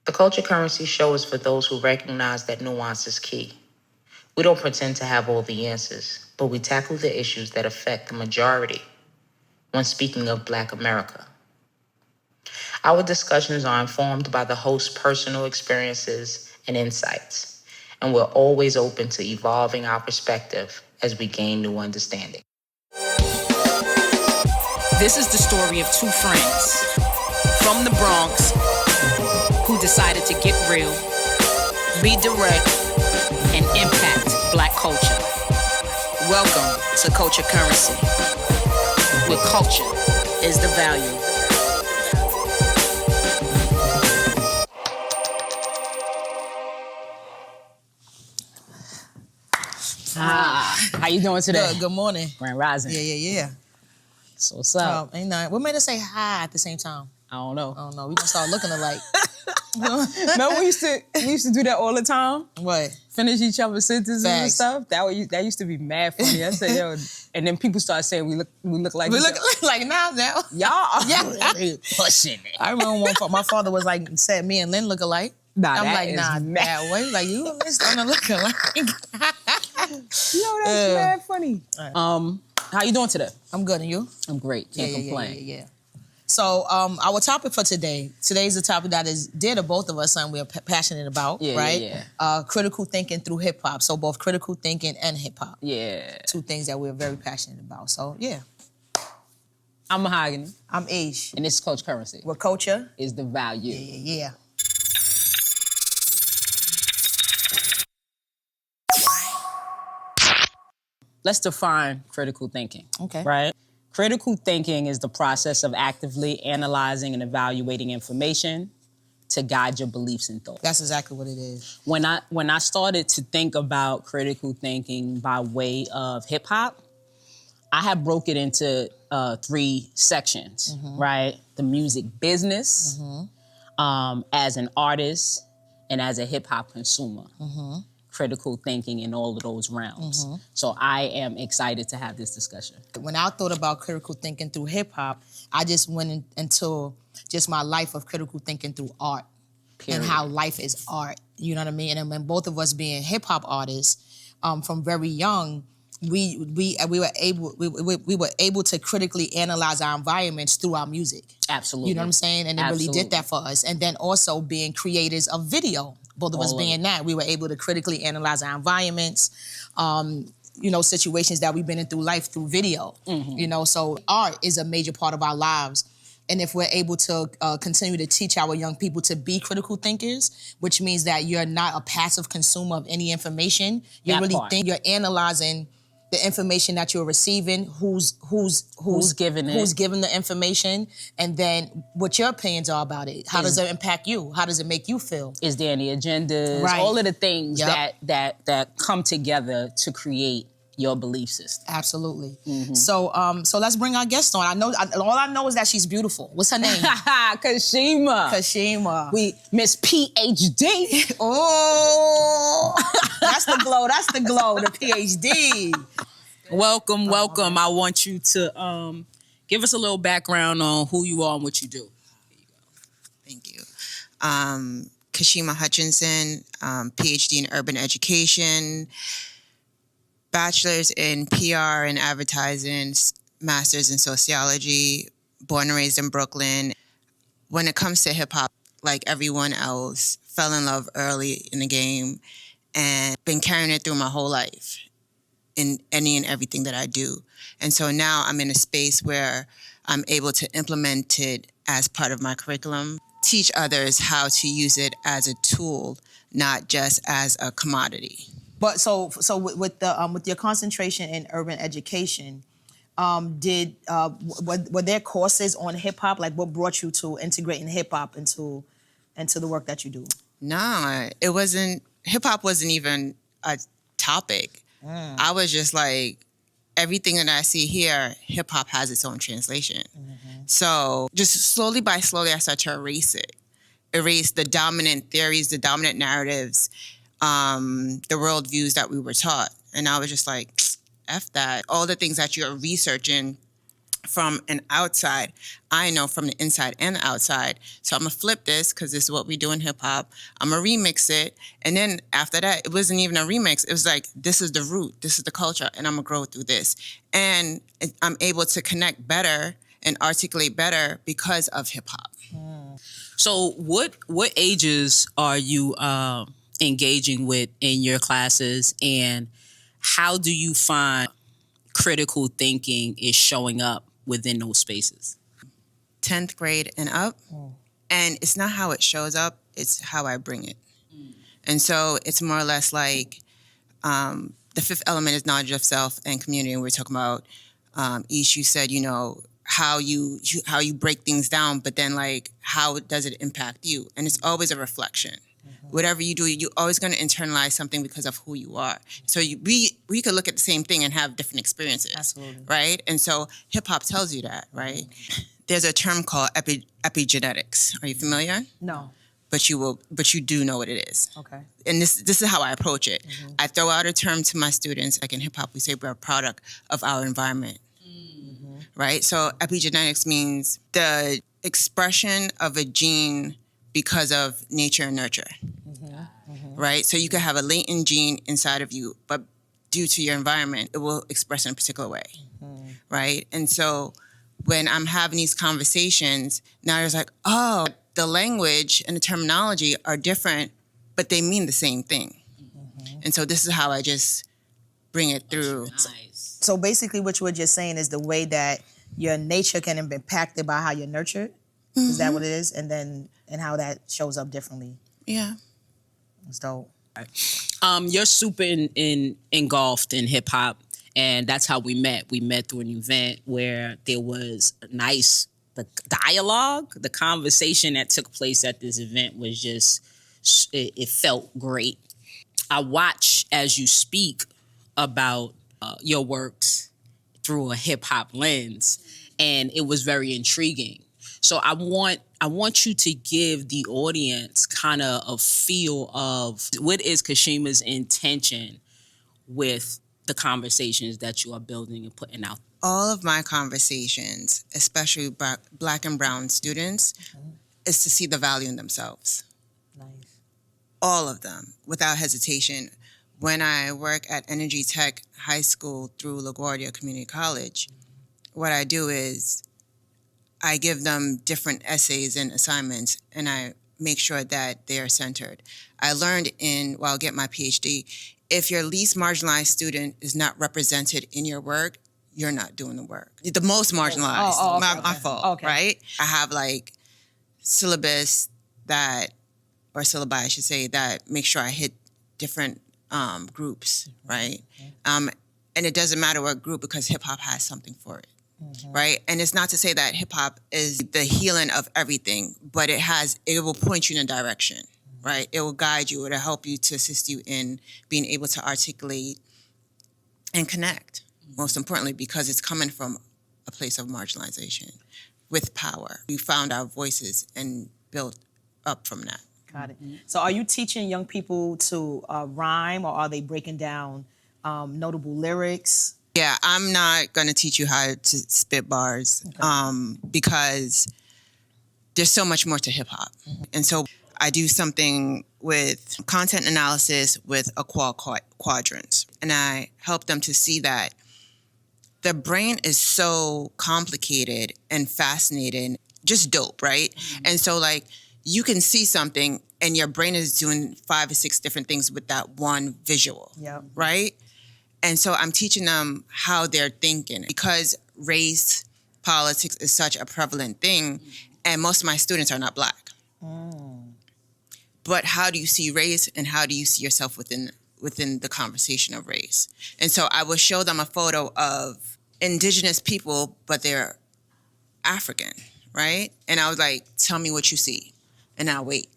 The Culture Currency show is for those who recognize that nuance is key. We don't pretend to have all the answers, but we tackle the issues that affect the majority when speaking of Black America. Our discussions are informed by the host's personal experiences and insights, and we're always open to evolving our perspective as we gain new understanding. This is the story of two friends from the Bronx who decided to get real, be direct, and impact Black culture. Welcome to Culture Currency, where culture is the value. How you doing today? Good morning. Grand Rising. Yeah. So what's up? Ain't nothing. What made us say hi at the same time? I don't know. We gonna start looking alike. No, we used to do that all the time. What? Finish each other's sentences and stuff. That used to be mad funny. I said, yo, and then people started saying we look like we look like now. Y'all Yeah. pushing it. I remember my father was like, said me and Lynn look alike. Nah, I'm that like, is nah, mad. that way. Like you and Lynn starting to look alike. Yo, that's mad funny. Right. How you doing today? I'm good, and you? I'm great. Can't complain. Yeah. So our topic for today's a topic that is dear to both of us and we're passionate about, right? Yeah. Critical thinking through hip hop. So both critical thinking and hip hop. Yeah. Two things that we're very passionate about. So yeah. I'm Mahogany. I'm Ish. And this is Culture Currency. Where culture is the value. Yeah. Let's define critical thinking. Okay. Right? Critical thinking is the process of actively analyzing and evaluating information to guide your beliefs and thoughts. That's exactly what it is. When I started to think about critical thinking by way of hip hop, I have broke it into 3 sections, right? The music business, as an artist, and as a hip hop consumer. Critical thinking in all of those realms. So I am excited to have this discussion. When I thought about critical thinking through hip hop, I just went into just my life of critical thinking through art. Period. And how life is art. You know what I mean? And when both of us being hip hop artists, from very young, we were able to critically analyze our environments through our music. Absolutely. You know what I'm saying? And it really did that for us. And then also being creators of video. Both of us being that, we were able to critically analyze our environments, situations that we've been in through life through video. So art is a major part of our lives. And if we're able to continue to teach our young people to be critical thinkers, which means that you're not a passive consumer of any information, you're you're analyzing the information that you're receiving, who's giving the information, and then what your opinions are about it. How does it impact you? How does it make you feel? Is there any agendas? Right. All of the things that come together to create your belief system. Absolutely. So let's bring our guest on. All I know is that she's beautiful. What's her name? Kashema. We Miss PhD. Oh, that's the glow. The PhD. Welcome. I want you to give us a little background on who you are and what you do. Thank you. Kashema Hutchinson, PhD in urban education, bachelor's in PR and advertising, master's in sociology, born and raised in Brooklyn. When it comes to hip hop, like everyone else, fell in love early in the game and been carrying it through my whole life in any and everything that I do. And so now I'm in a space where I'm able to implement it as part of my curriculum, teach others how to use it as a tool, not just as a commodity. But so with your concentration in urban education, were there courses on hip hop? Like, what brought you to integrating hip hop into the work that you do? No, it wasn't. Hip hop wasn't even a topic. I was just like, everything that I see here, hip hop has its own translation. So just slowly by slowly, I started to erase the dominant theories, the dominant narratives, the worldviews that we were taught. And I was just like, F that. All the things that you're researching from an outside. I know from the inside and the outside. So I'm going to flip this because this is what we do in hip hop. I'm going to remix it. And then after that, it wasn't even a remix. It was like, this is the root. This is the culture. And I'm going to grow through this. And I'm able to connect better and articulate better because of hip hop. So what ages are you engaging with in your classes, and how do you find critical thinking is showing up within those spaces? 10th grade and up. And it's not how it shows up, it's how I bring it. And so it's more or less like the fifth element is knowledge of self and community. And we're talking about, Ish, you said, how you break things down, but then like, how does it impact you? And it's always a reflection. Whatever you do, you're always going to internalize something because of who you are. So we could look at the same thing and have different experiences. Absolutely. Right? And so hip hop tells you that, right? There's a term called epigenetics. Are you familiar? No. But you do know what it is. Okay. And this is how I approach it. I throw out a term to my students, like in hip hop, we say we're a product of our environment. Right? So epigenetics means the expression of a gene because of nature and nurture. Right? So you could have a latent gene inside of you, but due to your environment, it will express in a particular way. Right? And so when I'm having these conversations, now there's like, oh, the language and the terminology are different, but they mean the same thing. And so this is how I just bring it through. Nice. So basically what you were just saying is the way that your nature can be impacted by how you're nurtured. Is that what it is? And how that shows up differently. Yeah. It's dope. You're super engulfed in hip hop, and that's how we met. We met through an event where there was a nice the dialogue, the conversation that took place at this event was just, it felt great. I watch as you speak about your works through a hip hop lens, and it was very intriguing. So I want you to give the audience kind of a feel of what is Kashema's intention with the conversations that you are building and putting out. All of my conversations, especially Black and brown students, is to see the value in themselves. Nice. All of them, without hesitation. When I work at Energy Tech High School through LaGuardia Community College, what I do is I give them different essays and assignments, and I make sure that they are centered. I learned while getting my PhD, if your least marginalized student is not represented in your work, you're not doing the work. The most marginalized, my fault, right? I have like syllabi, I should say, that make sure I hit different groups, right? And it doesn't matter what group, because hip hop has something for it. Right? And it's not to say that hip hop is the healing of everything, but it will point you in a direction, right? It will guide you. It'll help you to assist you in being able to articulate and connect, most importantly, because it's coming from a place of marginalization with power. We found our voices and built up from that. Got it. So are you teaching young people to rhyme, or are they breaking down notable lyrics? Yeah, I'm not going to teach you how to spit bars because there's so much more to hip hop. And so I do something with content analysis with a quadrants. And I help them to see that the brain is so complicated and fascinating, just dope, right? And so like you can see something and your brain is doing 5 or 6 different things with that one visual, right? And so I'm teaching them how they're thinking, because race, politics is such a prevalent thing, and most of my students are not Black. But how do you see race, and how do you see yourself within the conversation of race? And so I will show them a photo of indigenous people, but they're African, right? And I was like, tell me what you see. And I'll wait.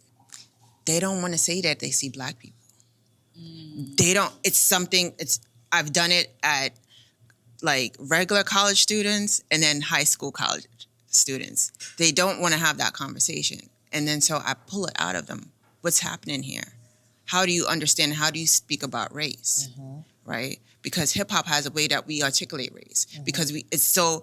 They don't want to say that they see Black people. They don't, I've done it at like regular college students and then high school college students. They don't want to have that conversation. And then so I pull it out of them. What's happening here? How do you understand? How do you speak about race? right? Because hip hop has a way that we articulate race because it's so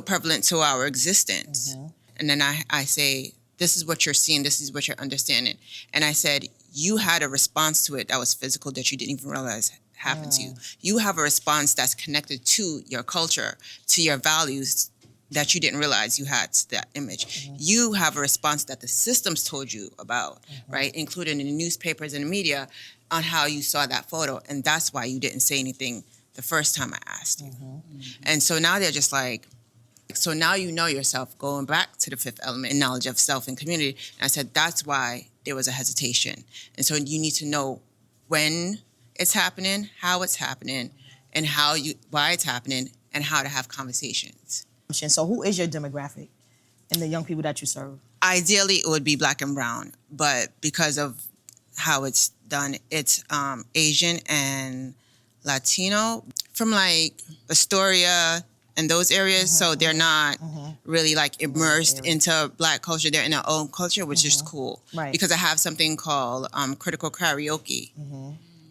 prevalent to our existence. And then I say, this is what you're seeing, this is what you're understanding. And I said, you had a response to it that was physical that you didn't even realize happened to you. You have a response that's connected to your culture, to your values that you didn't realize you had to that image. You have a response that the systems told you about, right? Including in the newspapers and the media on how you saw that photo. And that's why you didn't say anything the first time I asked you. And so now they're just like, so now you know yourself, going back to the fifth element in knowledge of self and community. And I said, that's why there was a hesitation. And so you need to know when it's happening, how it's happening, and why it's happening, and how to have conversations. So who is your demographic and the young people that you serve? Ideally, it would be Black and brown, but because of how it's done, it's Asian and Latino from like Astoria and those areas. So they're not really like immersed into Black culture. They're in their own culture, which is cool. Right. Because I have something called critical karaoke.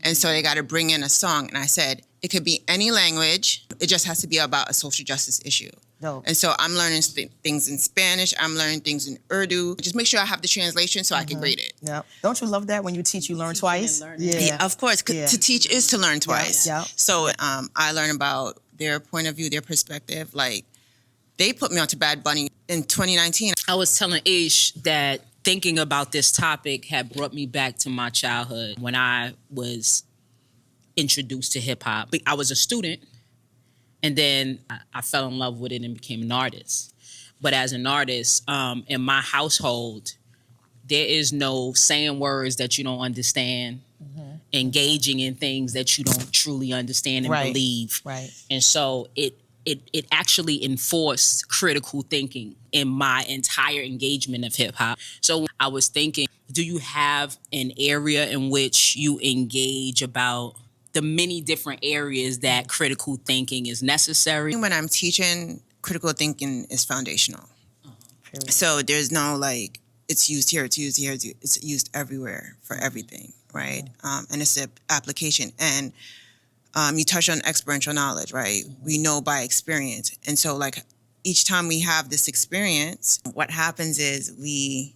And so they got to bring in a song. And I said, it could be any language. It just has to be about a social justice issue. Dope. And so I'm learning things in Spanish. I'm learning things in Urdu. Just make sure I have the translation so I can grade it. Yeah. Don't you love that when you teach, you learn twice? Yeah, of course. To teach is to learn twice. Yeah. So I learn about their point of view, their perspective. Like, they put me onto Bad Bunny in 2019. I was telling Ish that thinking about this topic had brought me back to my childhood when I was introduced to hip hop. I was a student, and then I fell in love with it and became an artist. But as an artist, in my household, there is no saying words that you don't understand, engaging in things that you don't truly understand and believe. Right. And so it actually enforced critical thinking in my entire engagement of hip hop. So I was thinking, do you have an area in which you engage about the many different areas that critical thinking is necessary? When I'm teaching, critical thinking is foundational. So there's no like, it's used here, it's used here, it's used everywhere for everything, right? And it's an application. And you touched on experiential knowledge, right? We know by experience. And so like each time we have this experience, what happens is we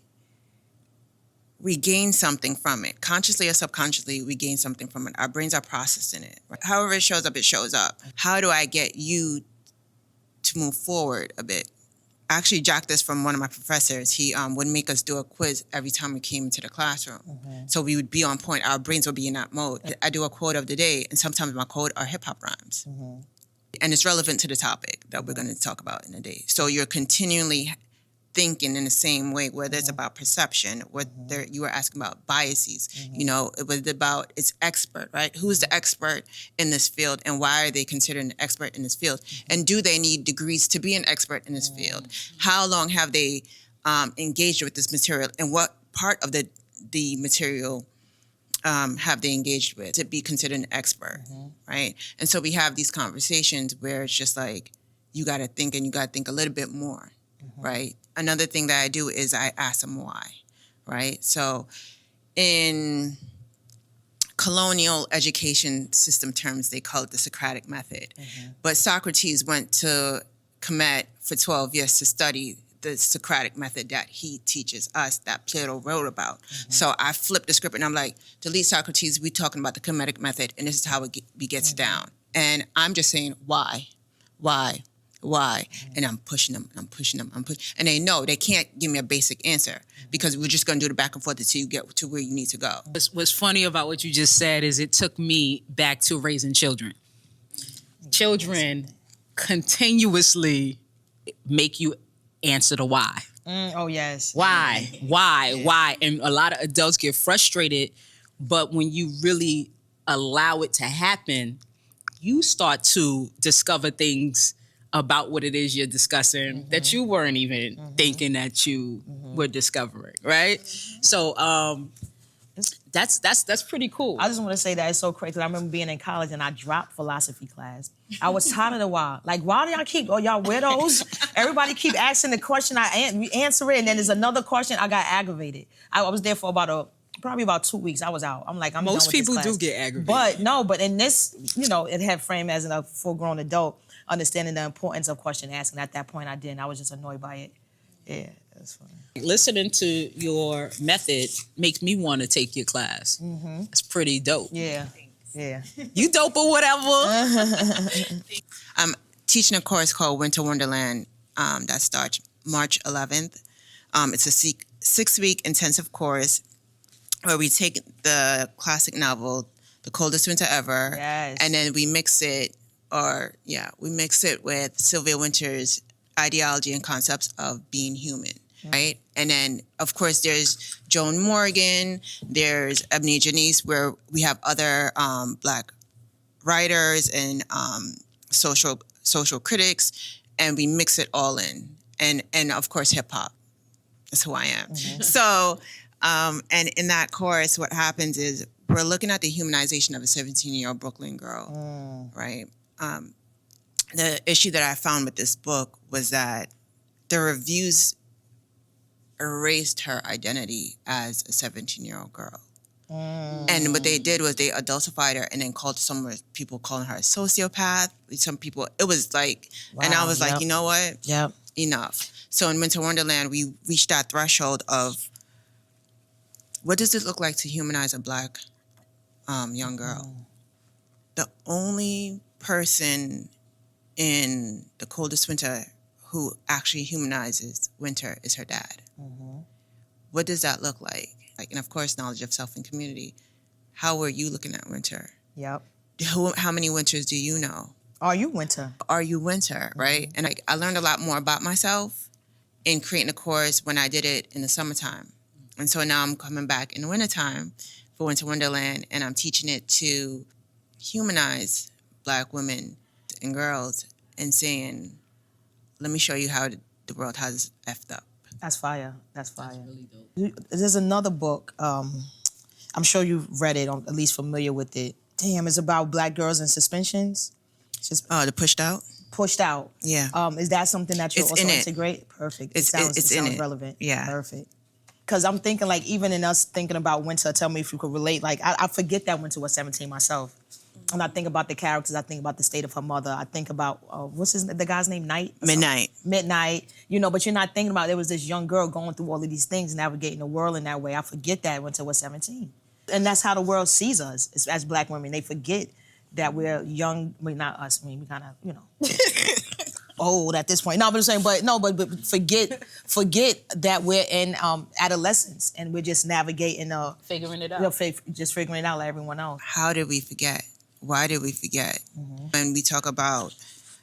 gain something from it. Consciously or subconsciously, we gain something from it. Our brains are processing it. Right? However it shows up, it shows up. How do I get you to move forward a bit? I actually jacked this from one of my professors. He would make us do a quiz every time we came into the classroom. So we would be on point. Our brains would be in that mode. I do a quote of the day, and sometimes my quote are hip-hop rhymes. And it's relevant to the topic that we're going to talk about in a day. So you're continually thinking in the same way, whether it's about perception, whether you were asking about biases, you know, it was about its expert, right? Who's the expert in this field, and why are they considered an expert in this field? And do they need degrees to be an expert in this field? How long have they engaged with this material, and what part of the material have they engaged with to be considered an expert, right? And so we have these conversations where it's just like, you got to think, and you got to think a little bit more, right? Another thing that I do is I ask them why, right? So in colonial education system terms, they call it the Socratic method. But Socrates went to Kemet for 12 years to study the Socratic method that he teaches us, that Plato wrote about. So I flipped the script and I'm like, delete Socrates, we talking about the Kemetic method, and this is how it gets down. And I'm just saying, why? And I'm pushing them. And they know they can't give me a basic answer because we're just going to do the back and forth until you get to where you need to go. What's funny about what you just said is it took me back to raising children. Children continuously make you answer the why. Oh, yes. Why? And a lot of adults get frustrated, but when you really allow it to happen, you start to discover things about what it is you're discussing that you weren't even thinking that you were discovering, right? So that's pretty cool. I just want to say that it's so crazy. I remember being in college and I dropped philosophy class. I was tired of the why. Like, why do y'all keep, y'all weirdos? Everybody keep asking the question, we answer it, and then there's another question, I got aggravated. I was there for about Probably about 2 weeks. I was out. I'm like, I'm done Most with this people do class. get aggravated. But in this, it had framed as a full-grown adult, understanding the importance of question asking. At that point, I didn't. I was just annoyed by it. Yeah, that's funny. Listening to your method makes me want to take your class. Mm-hmm. It's pretty dope. Yeah. Yeah. You dope or whatever. I'm teaching a course called Winter Wonderland that starts March 11th. It's a 6-week intensive course where we take the classic novel, The Coldest Winter Ever, Yes. and then we mix it with Sylvia Wynter's ideology and concepts of being human, right? And then, of course, there's Joan Morgan, there's Ebony Janice, where we have other Black writers and social critics, and we mix it all in. And of course, hip hop. That's who I am. Mm-hmm. So, and in that course, what happens is we're looking at the humanization of a 17-year-old Brooklyn girl, right? The issue that I found with this book was that the reviews erased her identity as a 17-year-old girl. And what they did was they adultified her and then called some people calling her a sociopath. Some people, it was like, wow, and I was like, you know what? Yep. Enough. So in Winter Wonderland, we reached that threshold of what does it look like to humanize a Black young girl? The only person in The Coldest Winter who actually humanizes Winter is her dad. What does that look like? And of course, knowledge of self and community. How were you looking at Winter? Yep. How many Winters do you know? Are you Winter? Are you Winter, right? And I learned a lot more about myself in creating a course when I did it in the summertime. And so now I'm coming back in the wintertime for Winter Wonderland, and I'm teaching it to humanize Black women and girls and saying, let me show you how the world has effed up. That's fire. That's fire. That's really dope. There's another book. I'm sure you've read it, or at least familiar with it. Damn, it's about Black girls in suspensions. The Pushed Out? Pushed Out. Yeah. Is that something that you It's also in it. integrate? Perfect. It's in sounds it. relevant. Yeah. Perfect. Because I'm thinking, like, even in us thinking about Winter, tell me if you could relate. Like, I forget that Winter was 17 myself. When I think about the characters, I think about the state of her mother. I think about, what's the guy's name? Midnight. But you're not thinking about there was this young girl going through all of these things, navigating the world in that way. I forget that Winter was 17. And that's how the world sees us as Black women. They forget that we're young. I mean, not us. I mean, we kind of, old at this point. No, but I'm saying, but forget that we're in adolescence and we're just navigating, Figuring it out. Just figuring it out like everyone else. How did we forget? Why did we forget? When we talk about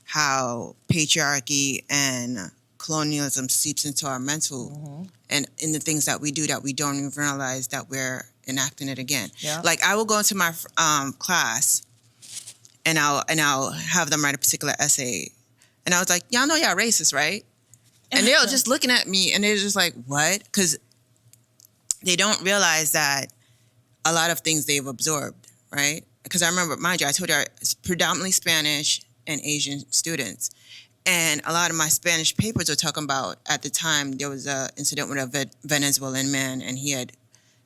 how patriarchy and colonialism seeps into our mental and in the things that we do that we don't even realize that we're enacting it again. Yeah. Like I will go into my class and I'll have them write a particular essay. And I was like, y'all know y'all racist, right? And they're just looking at me and they're just like, what? Because they don't realize that a lot of things they've absorbed, right? Because I remember, mind you, I told you it's predominantly Spanish and Asian students. And a lot of my Spanish papers were talking about, at the time, there was an incident with a Venezuelan man and he had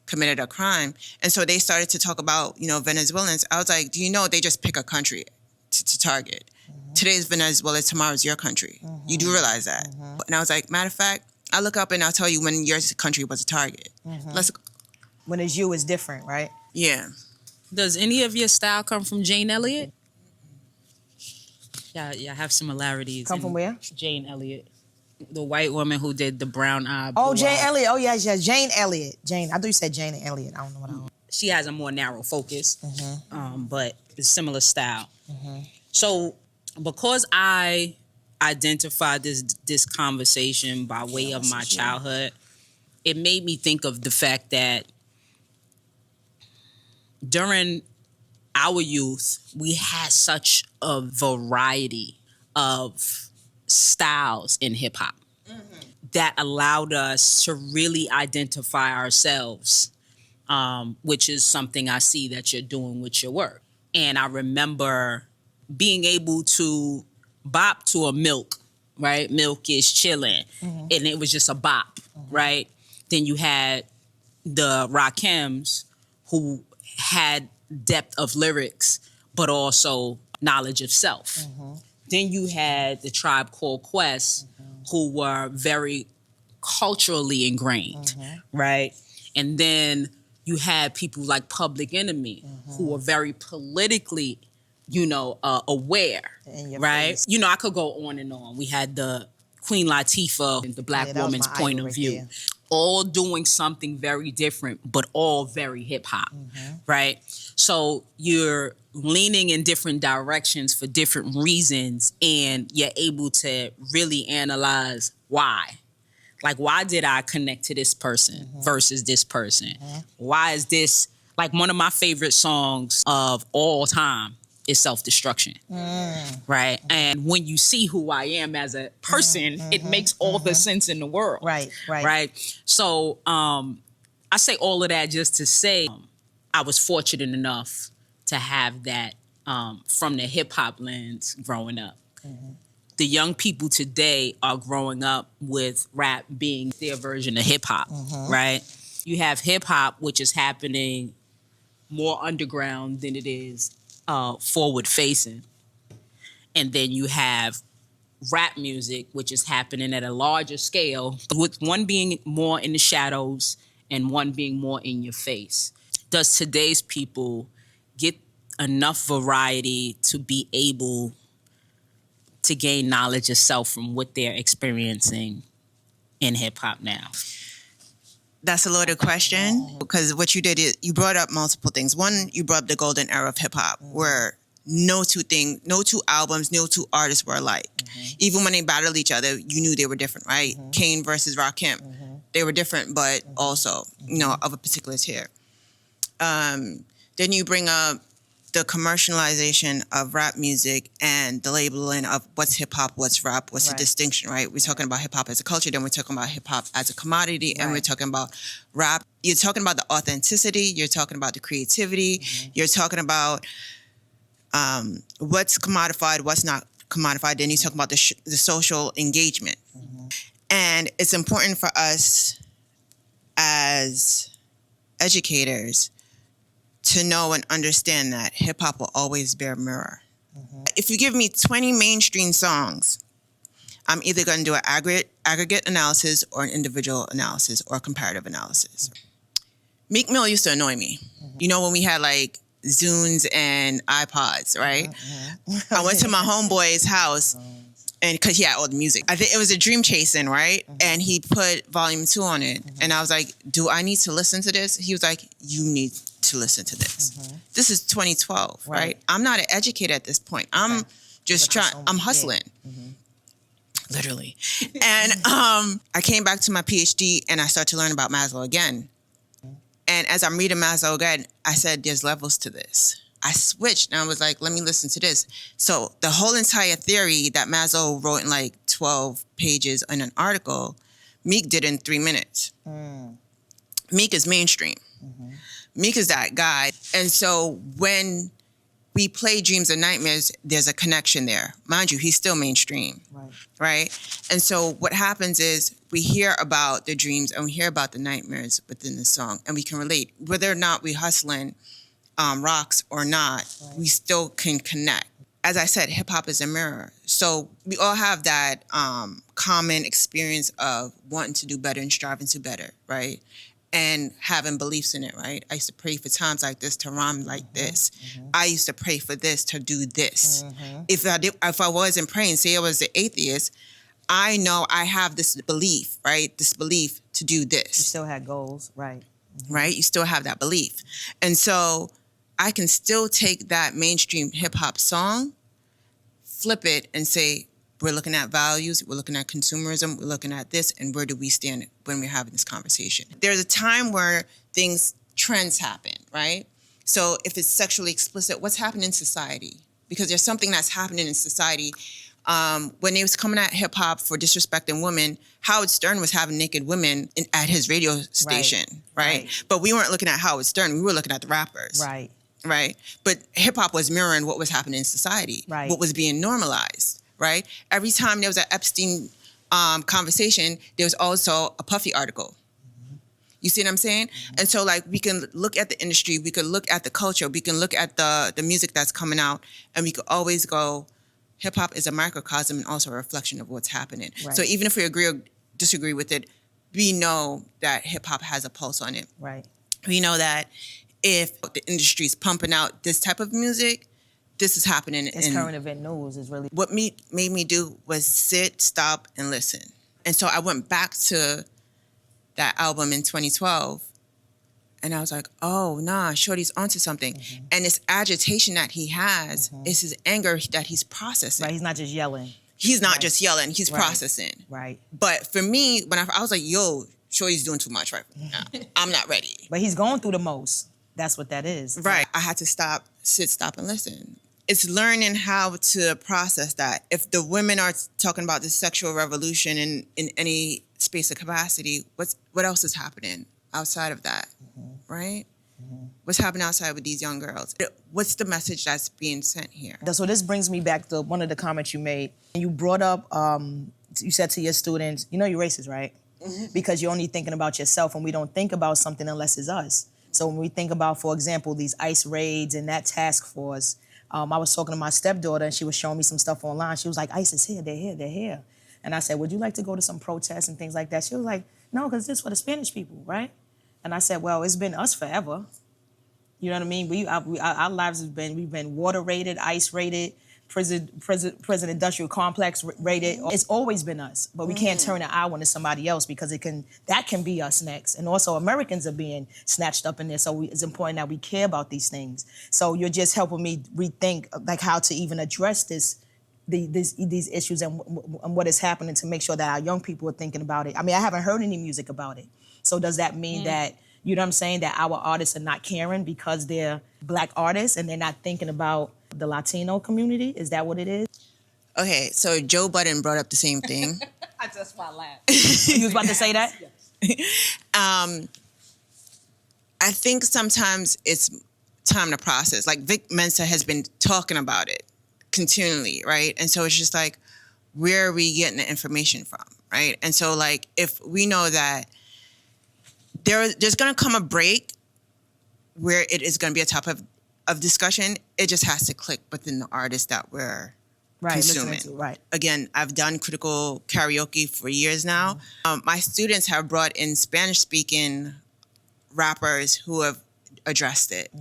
committed a crime. And so they started to talk about, Venezuelans. I was like, do you know they just pick a country to target? Today's Venezuela, tomorrow's your country. You do realize that. And I was like, matter of fact, I'll look up and I'll tell you when your country was a target. When it's you, it's different, right? Yeah. Does any of your style come from Jane Elliott? Yeah, have similarities. Come from where? Jane Elliott, the white woman who did the brown eye. Oh, Jane Elliott. Oh, yes, Jane Elliott. I thought you said Jane and Elliott. I don't know what I want. She has a more narrow focus, but it's similar style. So, because I identified this conversation by way of my childhood, it made me think of the fact that during our youth, we had such a variety of styles in hip hop that allowed us to really identify ourselves, which is something I see that you're doing with your work. And I remember being able to bop to a Milk, right? Milk is chillin'. And it was just a bop, right? Then you had the Rakims who had depth of lyrics, but also knowledge of self. Then you had the Tribe Called Quest, who were very culturally ingrained, right? And then you had people like Public Enemy, who were very politically, aware, right? face. I could go on and on. We had the Queen Latifah and the Black that was woman's my point idol of right view. there. All doing something very different, but all very hip hop, right? So you're leaning in different directions for different reasons, and you're able to really analyze why. Like, why did I connect to this person versus this person? Why is this, like, one of my favorite songs of all time is Self-Destruction, right? And when you see who I am as a person, it makes all the sense in the world. Right? So I say all of that just to say I was fortunate enough to have that from the hip-hop lens growing up. The young people today are growing up with rap being their version of hip-hop, right? You have hip-hop, which is happening more underground than it is forward-facing. And then you have rap music, which is happening at a larger scale, with one being more in the shadows and one being more in your face. Does today's people get enough variety to be able to gain knowledge of self from what they're experiencing in hip-hop now? That's a loaded question, because what you did is you brought up multiple things. One, you brought up the golden era of hip hop, where no two albums, no two artists were alike. Even when they battled each other, you knew they were different, right? Kane versus Rakim, they were different, but also, of a particular tier. Then you bring up the commercialization of rap music and the labeling of what's hip hop, what's rap, what's the distinction, right? We're talking about hip hop as a culture, then we're talking about hip hop as a commodity, and we're talking about rap. You're talking about the authenticity, you're talking about the creativity, you're talking about what's commodified, what's not commodified, then you're talking about the social engagement. And it's important for us as educators to know and understand that hip-hop will always bear mirror. If you give me 20 mainstream songs, I'm either going to do an aggregate analysis or an individual analysis or a comparative analysis. Meek Mill used to annoy me. When we had like Zunes and iPods, right? I went to my homeboy's house, and because he had all the music. I think it was a Dream Chasing, right? And he put volume 2 on it. And I was like, do I need to listen to this? He was like, you need to listen to this. This is 2012, right? I'm not an educator at this point. I'm just I'm hustling. Literally. And I came back to my PhD and I started to learn about Maslow again. And as I'm reading Maslow again, I said, there's levels to this. I switched and I was like, let me listen to this. So the whole entire theory that Maslow wrote in like 12 pages in an article, Meek did in 3 minutes. Meek is mainstream. Meek is that guy. And so when we play Dreams and Nightmares, there's a connection there. Mind you, he's still mainstream, right? And so what happens is we hear about the dreams and we hear about the nightmares within the song, and we can relate. Whether or not we hustling rocks or not, we still can connect. As I said, hip-hop is a mirror. So we all have that common experience of wanting to do better and striving to better, right? And having beliefs in it, right? I used to pray for times like this to rhyme like this. I used to pray for this to do this. If I wasn't praying, say I was an atheist, I know I have this belief, right? This belief to do this. You still had goals, right? Right? You still have that belief. And so I can still take that mainstream hip hop song, flip it and say, we're looking at values, we're looking at consumerism, we're looking at this, and where do we stand when we're having this conversation? There's a time where trends happen, right? So if it's sexually explicit, what's happening in society? Because there's something that's happening in society. When they was coming at hip hop for disrespecting women, Howard Stern was having naked women at his radio station, right? But we weren't looking at Howard Stern, we were looking at the rappers. Right? But hip hop was mirroring what was happening in society, what was being normalized. Right? Every time there was an Epstein conversation, there was also a Puffy article. You see what I'm saying? And so like we can look at the industry, we could look at the culture, we can look at the music that's coming out, and we could always go, hip hop is a microcosm and also a reflection of what's happening. Right. So even if we agree or disagree with it, we know that hip hop has a pulse on it. Right. We know that if the industry's pumping out this type of music, this is happening. It's current event news is really... What made me do was sit, stop, and listen. And so I went back to that album in 2012, and I was like, oh, nah, Shorty's onto something. Mm-hmm. And this agitation that he has is his anger that he's processing. Right, he's not just yelling. He's not just yelling, he's processing. Right. But for me, when I was like, yo, Shorty's doing too much right now. I'm not ready. But he's going through the most. That's what that is. Right. I had to sit, stop, and listen. It's learning how to process that. If the women are talking about this sexual revolution in any space of capacity, what else is happening outside of that, right? What's happening outside with these young girls? What's the message that's being sent here? So this brings me back to one of the comments you made. You brought up, you said to your students, you know you're racist, right? Because you're only thinking about yourself, and we don't think about something unless it's us. So when we think about, for example, these ICE raids and that task force, I was talking to my stepdaughter, and she was showing me some stuff online. She was like, ICE is here, they're here, they're here. And I said, would you like to go to some protests and things like that? She was like, no, because this is for the Spanish people, right? And I said, well, it's been us forever. You know what I mean? Our lives we've been water raided, ICE raided, prison industrial complex raided. It's always been us, but we can't turn an eye on to somebody else because that can be us next. And also Americans are being snatched up in there, so it's important that we care about these things. So you're just helping me rethink like how to even address these issues and what is happening to make sure that our young people are thinking about it. I mean, I haven't heard any music about it. So does that mean that, you know what I'm saying, that our artists are not caring because they're Black artists and they're not thinking about the Latino community? Is that what it is? Okay, so Joe Budden brought up the same thing. I just want to laugh. You was about to say that? I think sometimes it's time to process. Like Vic Mensa has been talking about it continually, right? And so it's just like, where are we getting the information from, right? And so like, if we know that there's going to come a break where it is going to be a topic of discussion, it just has to click within the artists that we're consuming. Right. Again, I've done critical karaoke for years now. My students have brought in Spanish-speaking rappers who have addressed it,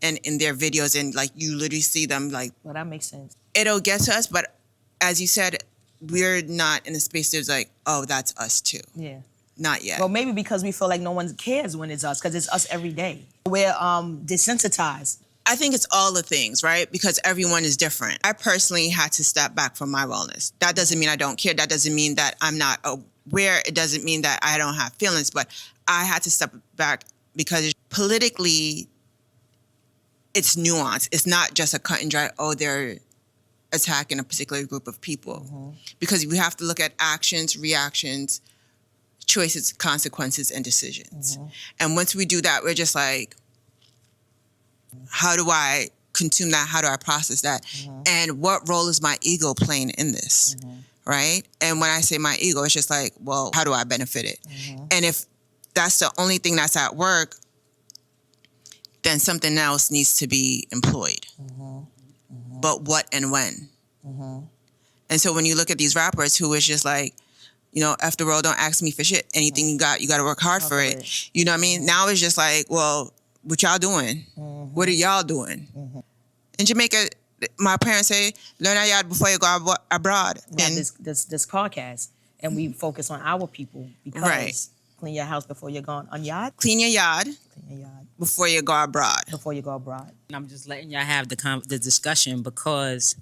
and in their videos, and like you literally see them like. Well, that makes sense. It'll get to us, but as you said, we're not in a space that's like, oh, that's us too. Yeah. Not yet. Well, maybe because we feel like no one cares when it's us, because it's us every day. We're desensitized. I think it's all the things, right? Because everyone is different. I personally had to step back from my wellness. That doesn't mean I don't care. That doesn't mean that I'm not aware. It doesn't mean that I don't have feelings. But I had to step back because politically, it's nuanced. It's not just a cut and dry, oh, they're attacking a particular group of people. Because we have to look at actions, reactions, choices, consequences, and decisions. And once we do that, we're just like, how do I consume that? How do I process that? And what role is my ego playing in this, right? And when I say my ego, it's just like, well, how do I benefit it? And if that's the only thing that's at work, then something else needs to be employed. But what and when? And so when you look at these rappers who is just like, you know, after all, don't ask me for shit. Anything you got to work hard for it. You know what I mean? Now it's just like, well, what y'all doing? What are y'all doing? In Jamaica, my parents say, learn a yard before you go abroad. And this podcast, and we focus on our people because clean your house before you're gone on yard. Clean your yard before you go abroad. Before you go abroad. And I'm just letting y'all have the discussion because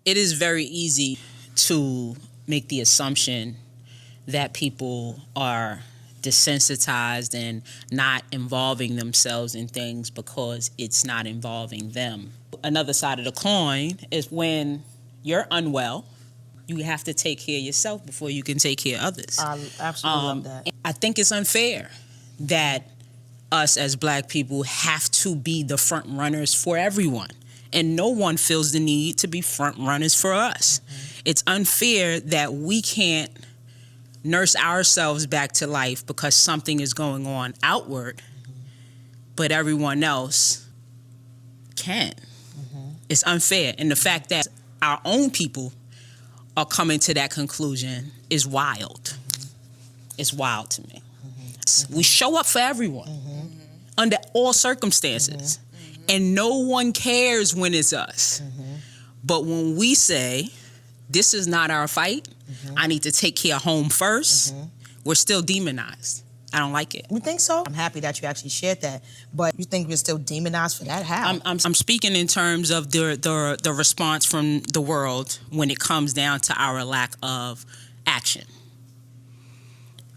it is very easy to make the assumption that people are desensitized and not involving themselves in things because it's not involving them. Another side of the coin is when you're unwell, you have to take care of yourself before you can take care of others. I absolutely love that. I think it's unfair that us as Black people have to be the front runners for everyone. And no one feels the need to be front runners for us. It's unfair that we can't nurse ourselves back to life because something is going on outward, but everyone else can't. It's unfair. And the fact that our own people are coming to that conclusion is wild. It's wild to me. We show up for everyone under all circumstances, and no one cares when it's us. But when we say, this is not our fight, I need to take care of home first, we're still demonized. I don't like it. You think so? I'm happy that you actually shared that. But you think we're still demonized for that? How? I'm speaking in terms of the response from the world when it comes down to our lack of action.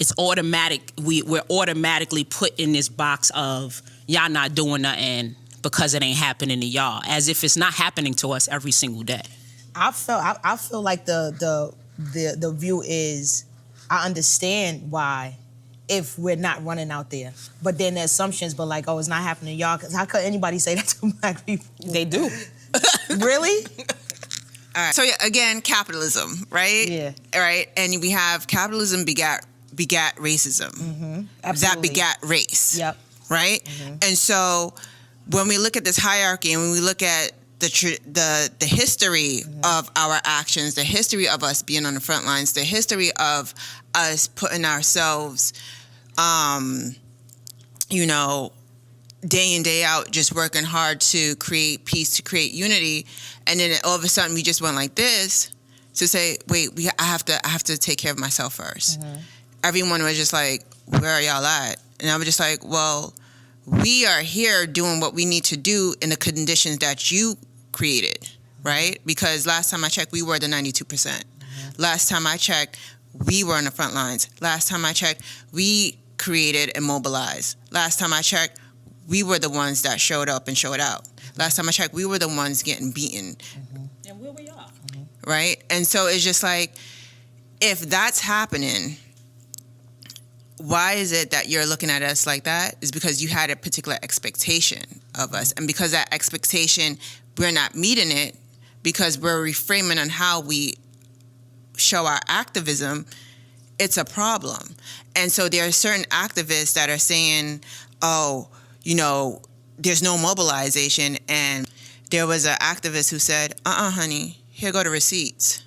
It's automatic. We're automatically put in this box of y'all not doing nothing because it ain't happening to y'all, as if it's not happening to us every single day. I feel like the view is, I understand why, if we're not running out there. But then the assumptions, but like, oh, it's not happening to y'all, because how could anybody say that to black people? They do. Really? All right. So yeah, again, capitalism, right? Yeah. All right. And we have capitalism begat racism. Absolutely. That begat race. Yep. Right? And so when we look at this hierarchy and when we look at the history of our actions, the history of us being on the front lines, the history of us putting ourselves, day in, day out, just working hard to create peace, to create unity, and then all of a sudden we just went like this to say, wait, I have to take care of myself first. Everyone was just like, where are y'all at? And I was just like, well, we are here doing what we need to do in the conditions that you created, right? Because last time I checked, we were the 92%. Last time I checked, we were on the front lines. Last time I checked, we created and mobilized. Last time I checked, we were the ones that showed up and showed out. Last time I checked, we were the ones getting beaten. And where we are. Right? And so it's just like, if that's happening, why is it that you're looking at us like that? Is because you had a particular expectation of us. And because that expectation, we're not meeting it, because we're reframing on how we show our activism, it's a problem. And so there are certain activists that are saying, oh, there's no mobilization. And there was an activist who said, honey, here go the receipts.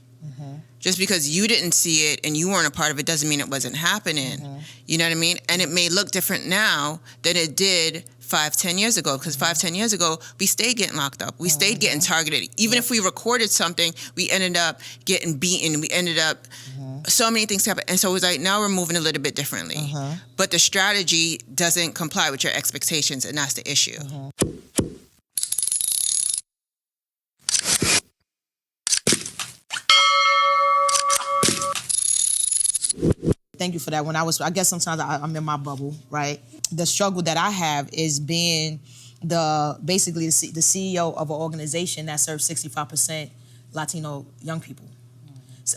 Just because you didn't see it and you weren't a part of it doesn't mean it wasn't happening. You know what I mean? And it may look different now than it did 5-10 years ago, because 5-10 years ago, we stayed getting locked up. We stayed getting targeted. Even if we recorded something, we ended up getting beaten. We ended up, so many things happen. And so it was like, now we're moving a little bit differently. But the strategy doesn't comply with your expectations, and that's the issue. Thank you for that. I guess sometimes I'm in my bubble, right? The struggle that I have is being basically the CEO of an organization that serves 65% Latino young people.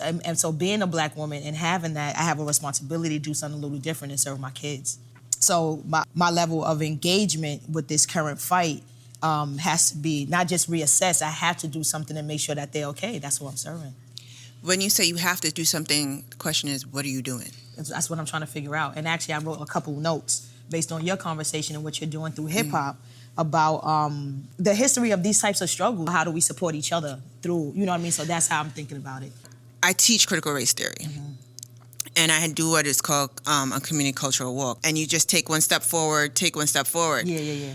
And so being a black woman and having that, I have a responsibility to do something a little different and serve my kids. So my level of engagement with this current fight has to be not just reassessed. I have to do something to make sure that they're okay. That's what I'm serving. When you say you have to do something, the question is, what are you doing? That's what I'm trying to figure out. And actually, I wrote a couple notes based on your conversation and what you're doing through hip-hop about the history of these types of struggles. How do we support each other through, you know what I mean? So that's how I'm thinking about it. I teach critical race theory. And I do what is called a community cultural walk. And you just take one step forward, take one step forward. Yeah.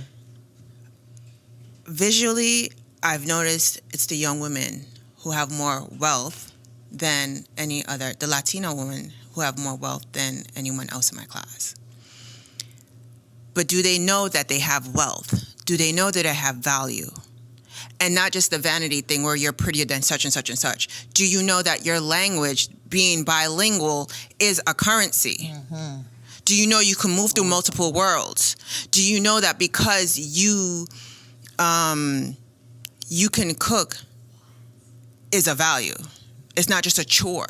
Visually, I've noticed it's the young women who have more wealth than any other, the Latino women who have more wealth than anyone else in my class. But do they know that they have wealth? Do they know that they have value? And not just the vanity thing where you're prettier than such and such and such. Do you know that your language, being bilingual, is a currency? Do you know you can move through multiple worlds? Do you know that because you can cook is a value? It's not just a chore.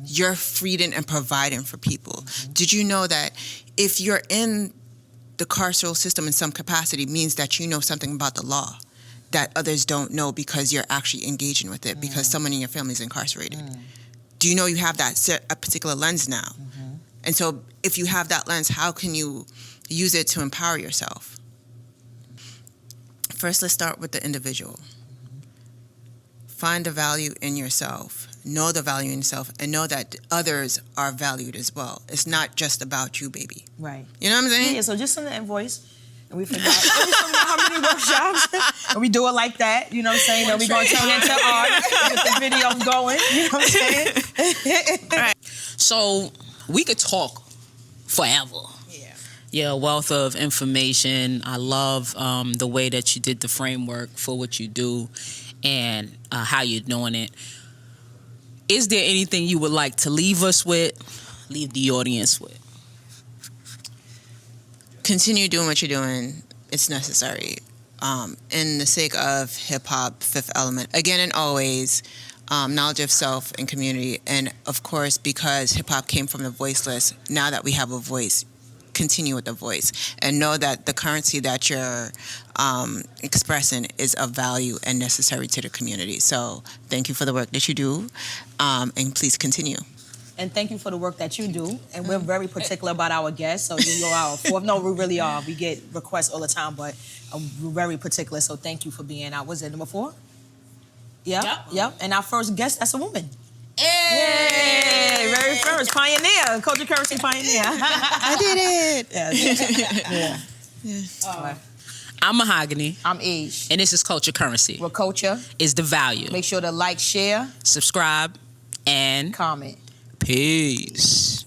You're feeding and providing for people. Did you know that if you're in the carceral system in some capacity means that you know something about the law that others don't know because you're actually engaging with it because someone in your family is incarcerated? Do you know you have that a particular lens now? And so if you have that lens, how can you use it to empower yourself? First, let's start with the individual. Find the value in yourself. Know the value in yourself, and know that others are valued as well. It's not just about you, baby. Right. You know what I'm saying? Yeah, so just send the invoice. And we forgot how many workshops. And we do it like that, you know what I'm saying? Then we're going to turn into art, get the videos going, you know what I'm saying? Right. So we could talk forever. Yeah, wealth of information. I love the way that you did the framework for what you do and how you're doing it. Is there anything you would like to leave us with, leave the audience with? Continue doing what you're doing. It's necessary. In the sake of hip-hop, fifth element, again and always, knowledge of self and community. And of course, because hip-hop came from the voiceless, now that we have a voice, continue with the voice. And know that the currency that you're expressing is of value and necessary to the community. So thank you for the work that you do, and please continue. And thank you for the work that you do. And we're very particular about our guests. So you're our fourth. No, we really are. We get requests all the time, but we're very particular. So thank you for being our, was it number 4? Yep. And our first guest, that's a woman. Yay! Very first. Pioneer. Culture Currency Pioneer. I did it. Yeah. I'm Mahogany. I'm Age. And this is Culture Currency. Where culture is the value. Make sure to like, share, subscribe, and comment. Peace.